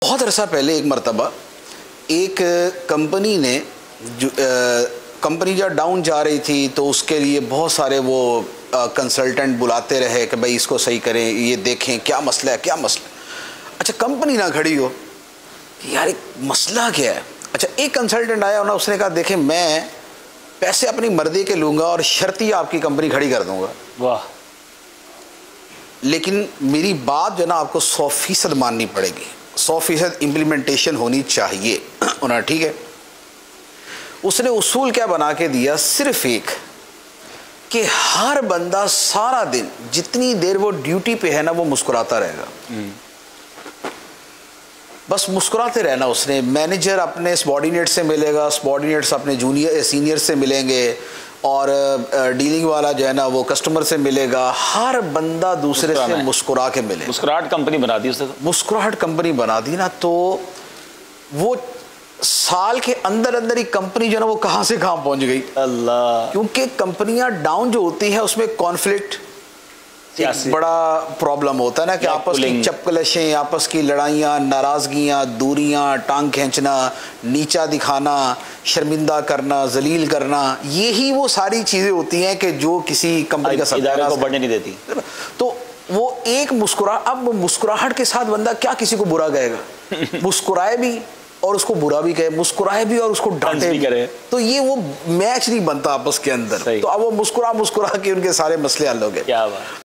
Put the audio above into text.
बहुत अरसा पहले एक मरतबा एक कंपनी ने कंपनी जब डाउन जा रही थी तो उसके लिए बहुत सारे वो कंसल्टेंट बुलाते रहे कि भाई इसको सही करें, ये देखें क्या मसला है क्या मसला है। अच्छा, कंपनी ना खड़ी हो कि यार एक मसला क्या है। अच्छा, एक कंसल्टेंट आया ना, उसने कहा देखें मैं पैसे अपनी मर्जी के लूँगा और शर्ती आपकी कंपनी खड़ी कर दूँगा। वाह। लेकिन मेरी बात जो ना आपको 100% माननी पड़ेगी, 100% इम्प्लीमेंटेशन होनी चाहिए। उन्होंने ठीक है। उसने उसूल क्या बना के दिया, सिर्फ एक कि हर बंदा सारा दिन जितनी देर वो ड्यूटी पे है ना वो मुस्कुराता रहेगा, बस मुस्कुराते रहना। उसने मैनेजर अपने सबॉर्डिनेट से मिलेगा, सबॉर्डिनेट्स अपने जूनियर सीनियर से मिलेंगे और डीलिंग वाला जो है ना वो कस्टमर से मिलेगा। हर बंदा दूसरे से मुस्कुरा के मिले। मुस्कुराहट कंपनी बना दी उसने। मुस्कुराहट कंपनी बना दी ना, तो वो साल के अंदर अंदर ही कंपनी जो है ना वो कहां से कहां पहुंच गई। अल्लाह। क्योंकि कंपनियां डाउन जो होती है उसमें कॉन्फ्लिक्ट एक बड़ा प्रॉब्लम होता है ना कि आपस की चपकलशें, आपस की लड़ाइयाँ, नाराजगियाँ, दूरियाँ, टांग खींचना, नीचा दिखाना, शर्मिंदा करना, जलील करना, यही वो सारी चीज़ें होती हैं कि जो किसी कंपनी का इदारे को बढ़ने नहीं देती। तो वो एक अब मुस्कुराहट के साथ बंदा क्या किसी को बुरा कहेगा। मुस्कुराए भी और उसको बुरा भी कहे, मुस्कुराए भी और उसको डांटे भी करे, तो ये वो मैच नहीं बनता आपस के अंदर। तो अब वो मुस्कुरा के उनके सारे मसले हल हो गए। क्या बात।